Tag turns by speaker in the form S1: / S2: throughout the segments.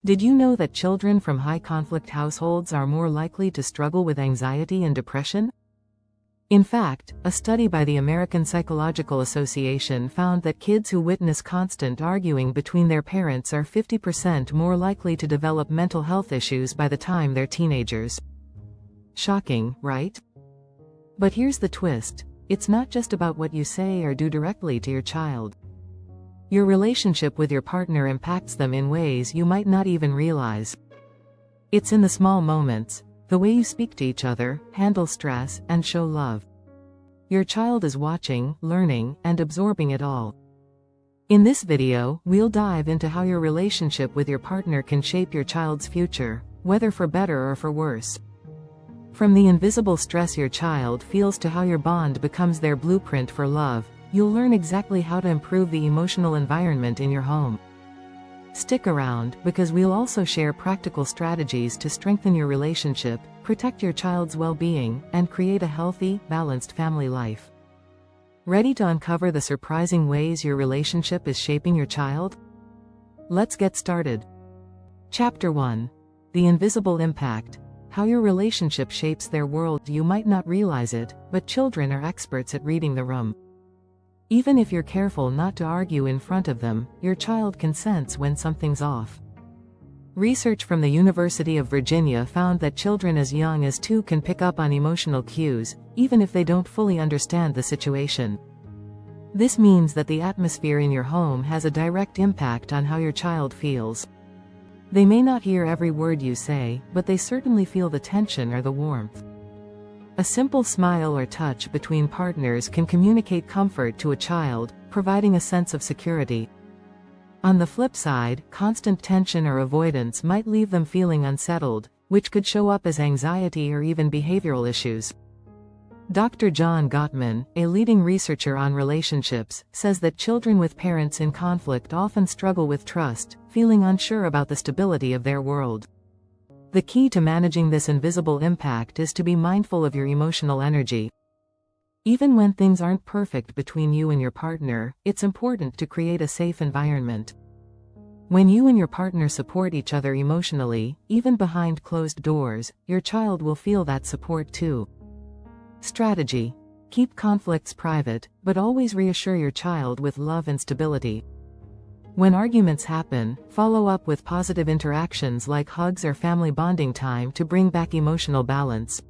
S1: Did you know that children from high-conflict households are more likely to struggle with anxiety and depression? In fact, a study by the American Psychological Association found that kids who witness constant arguing between their parents are 50% more likely to develop mental health issues by the time they're teenagers. Shocking, right? But here's the twist: it's not just about what you say or do directly to your child. Your relationship with your partner impacts them in ways you might not even realize. It's in the small moments, the way you speak to each other, handle stress, and show love. Your child is watching, learning, and absorbing it all. In this video, we'll dive into how your relationship with your partner can shape your child's future, whether for better or for worse. From the invisible stress your child feels to how your bond becomes their blueprint for love, you'll learn exactly how to improve the emotional environment in your home. Stick around, because we'll also share practical strategies to strengthen your relationship, protect your child's well-being, and create a healthy, balanced family life. Ready to uncover the surprising ways your relationship is shaping your child? Let's get started. Chapter 1. The Invisible Impact. How your relationship shapes their world. You might not realize it, but children are experts at reading the room. Even if you're careful not to argue in front of them, your child can sense when something's off. Research from the University of Virginia found that children as young as 2 can pick up on emotional cues, even if they don't fully understand the situation. This means that the atmosphere in your home has a direct impact on how your child feels. They may not hear every word you say, but they certainly feel the tension or the warmth. A simple smile or touch between partners can communicate comfort to a child, providing a sense of security. On the flip side, constant tension or avoidance might leave them feeling unsettled, which could show up as anxiety or even behavioral issues. Dr. John Gottman, a leading researcher on relationships, says that children with parents in conflict often struggle with trust, feeling unsure about the stability of their world. The key to managing this invisible impact is to be mindful of your emotional energy. Even when things aren't perfect between you and your partner, it's important to create a safe environment. When you and your partner support each other emotionally, even behind closed doors, your child will feel that support too. Strategy: keep conflicts private, but always reassure your child with love and stability. When arguments happen, follow up with positive interactions like hugs or family bonding time to bring back emotional balance.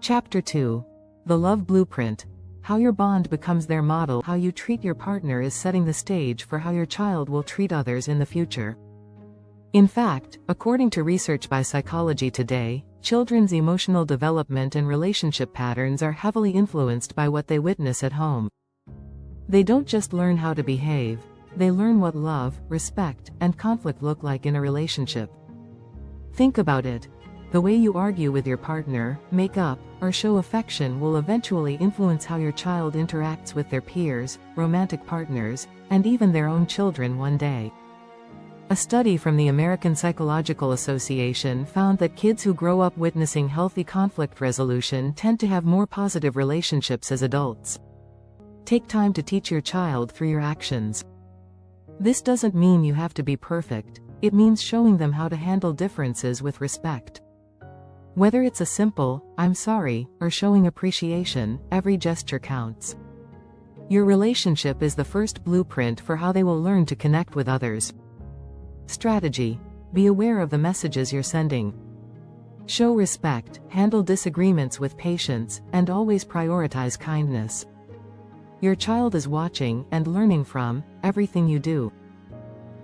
S1: Chapter 2. The Love Blueprint. How your bond becomes their model. How you treat your partner is setting the stage for how your child will treat others in the future. In fact, according to research by Psychology Today, children's emotional development and relationship patterns are heavily influenced by what they witness at home. They don't just learn how to behave, they learn what love, respect, and conflict look like in a relationship. Think about it. The way you argue with your partner, make up, or show affection will eventually influence how your child interacts with their peers, romantic partners, and even their own children one day. A study from the American Psychological Association found that kids who grow up witnessing healthy conflict resolution tend to have more positive relationships as adults. Take time to teach your child through your actions. This doesn't mean you have to be perfect, it means showing them how to handle differences with respect. Whether it's a simple, "I'm sorry," or showing appreciation, every gesture counts. Your relationship is the first blueprint for how they will learn to connect with others. Strategy: be aware of the messages you're sending. Show respect, handle disagreements with patience, and always prioritize kindness. Your child is watching and learning from everything you do.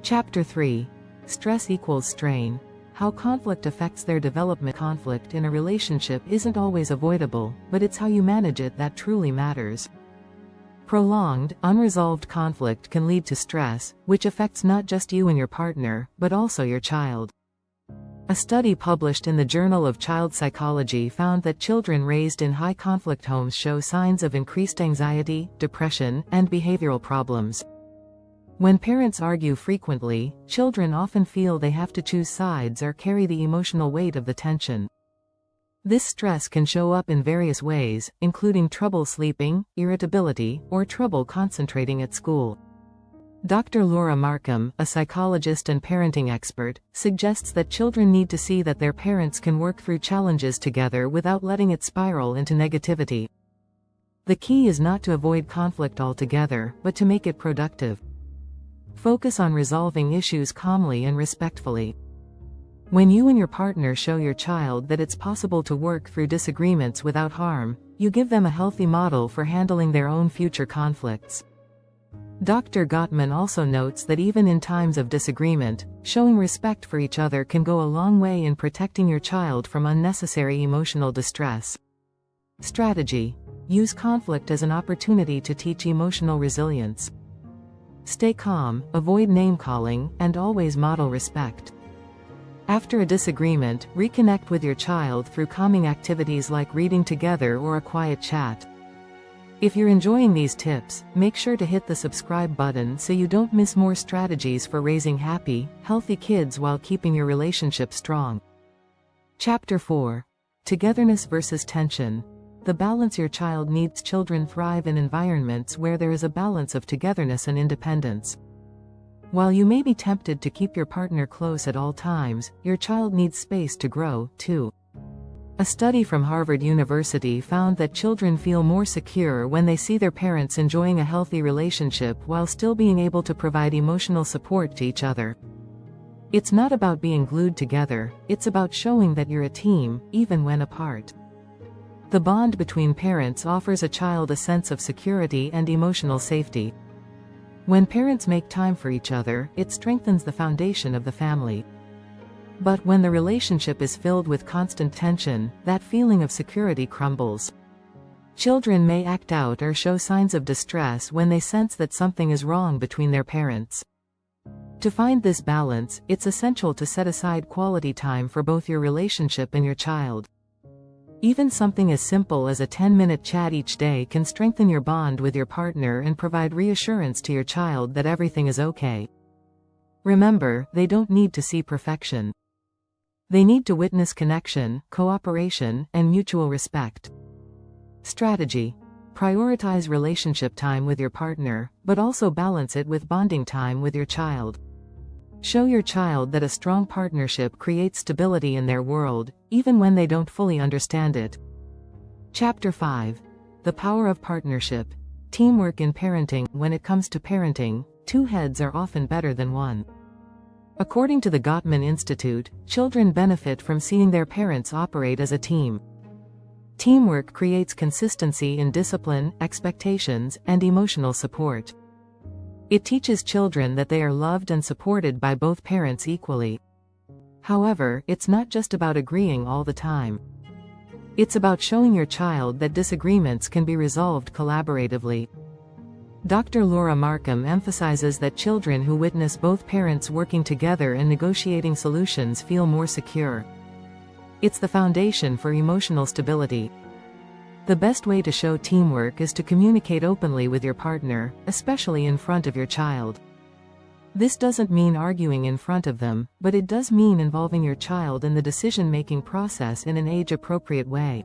S1: Chapter 3. Stress equals strain. How conflict affects their development. Conflict in a relationship isn't always avoidable, but it's how you manage it that truly matters. Prolonged, unresolved conflict can lead to stress, which affects not just you and your partner, but also your child. A study published in the Journal of Child Psychology found that children raised in high-conflict homes show signs of increased anxiety, depression, and behavioral problems. When parents argue frequently, children often feel they have to choose sides or carry the emotional weight of the tension. This stress can show up in various ways, including trouble sleeping, irritability, or trouble concentrating at school. Dr. Laura Markham, a psychologist and parenting expert, suggests that children need to see that their parents can work through challenges together without letting it spiral into negativity. The key is not to avoid conflict altogether, but to make it productive. Focus on resolving issues calmly and respectfully. When you and your partner show your child that it's possible to work through disagreements without harm, you give them a healthy model for handling their own future conflicts. Dr. Gottman also notes that even in times of disagreement, showing respect for each other can go a long way in protecting your child from unnecessary emotional distress. Strategy: use conflict as an opportunity to teach emotional resilience. Stay calm, avoid name-calling, and always model respect. After a disagreement, reconnect with your child through calming activities like reading together or a quiet chat. If you're enjoying these tips, make sure to hit the subscribe button so you don't miss more strategies for raising happy, healthy kids while keeping your relationship strong. Chapter 4. Togetherness versus tension. The balance your child needs. Children thrive in environments where there is a balance of togetherness and independence. While you may be tempted to keep your partner close at all times, your child needs space to grow, too. A study from Harvard University found that children feel more secure when they see their parents enjoying a healthy relationship while still being able to provide emotional support to each other. It's not about being glued together, it's about showing that you're a team, even when apart. The bond between parents offers a child a sense of security and emotional safety. When parents make time for each other, it strengthens the foundation of the family. But when the relationship is filled with constant tension, that feeling of security crumbles. Children may act out or show signs of distress when they sense that something is wrong between their parents. To find this balance, it's essential to set aside quality time for both your relationship and your child. Even something as simple as a 10-minute chat each day can strengthen your bond with your partner and provide reassurance to your child that everything is okay. Remember, they don't need to see perfection. They need to witness connection, cooperation, and mutual respect. Strategy: prioritize relationship time with your partner, but also balance it with bonding time with your child. Show your child that a strong partnership creates stability in their world, even when they don't fully understand it. Chapter 5. The Power of Partnership. Teamwork in Parenting. When it comes to parenting, two heads are often better than one. According to the Gottman Institute, children benefit from seeing their parents operate as a team. Teamwork creates consistency in discipline, expectations, and emotional support. It teaches children that they are loved and supported by both parents equally. However, it's not just about agreeing all the time. It's about showing your child that disagreements can be resolved collaboratively. Dr. Laura Markham emphasizes that children who witness both parents working together and negotiating solutions feel more secure. It's the foundation for emotional stability. The best way to show teamwork is to communicate openly with your partner, especially in front of your child. This doesn't mean arguing in front of them, but it does mean involving your child in the decision-making process in an age-appropriate way.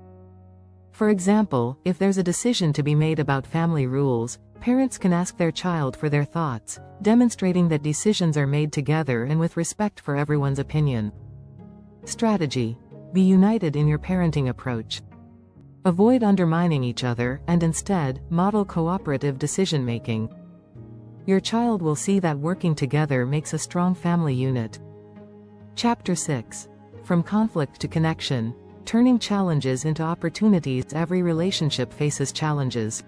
S1: For example, if there's a decision to be made about family rules, parents can ask their child for their thoughts, demonstrating that decisions are made together and with respect for everyone's opinion. Strategy: be united in your parenting approach. Avoid undermining each other, and instead, model cooperative decision-making. Your child will see that working together makes a strong family unit. Chapter 6. From Conflict to Connection. Turning challenges into opportunities. Every relationship faces challenges.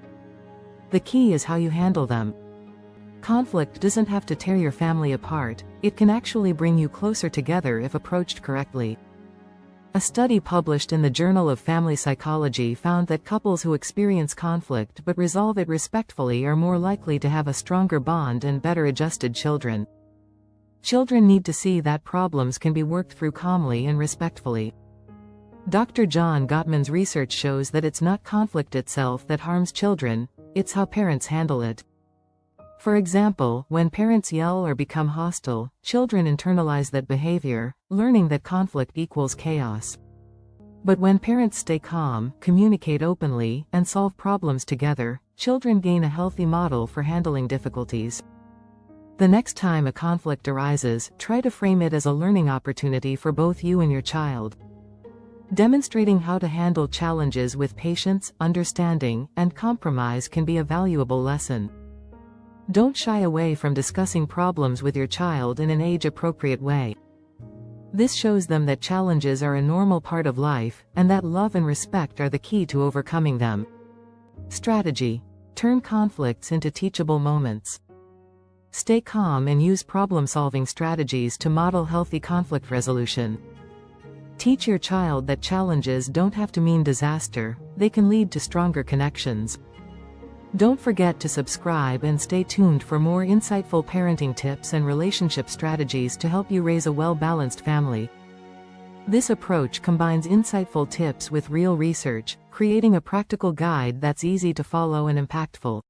S1: The key is how you handle them. Conflict doesn't have to tear your family apart, it can actually bring you closer together if approached correctly. A study published in the Journal of Family Psychology found that couples who experience conflict but resolve it respectfully are more likely to have a stronger bond and better adjusted children. Children need to see that problems can be worked through calmly and respectfully. Dr. John Gottman's research shows that it's not conflict itself that harms children, it's how parents handle it. For example, when parents yell or become hostile, children internalize that behavior, learning that conflict equals chaos. But when parents stay calm, communicate openly, and solve problems together, children gain a healthy model for handling difficulties. The next time a conflict arises, try to frame it as a learning opportunity for both you and your child. Demonstrating how to handle challenges with patience, understanding, and compromise can be a valuable lesson. Don't shy away from discussing problems with your child in an age-appropriate way. This shows them that challenges are a normal part of life, and that love and respect are the key to overcoming them. Strategy: turn conflicts into teachable moments. Stay calm and use problem-solving strategies to model healthy conflict resolution. Teach your child that challenges don't have to mean disaster, they can lead to stronger connections. Don't forget to subscribe and stay tuned for more insightful parenting tips and relationship strategies to help you raise a well-balanced family. This approach combines insightful tips with real research, creating a practical guide that's easy to follow and impactful.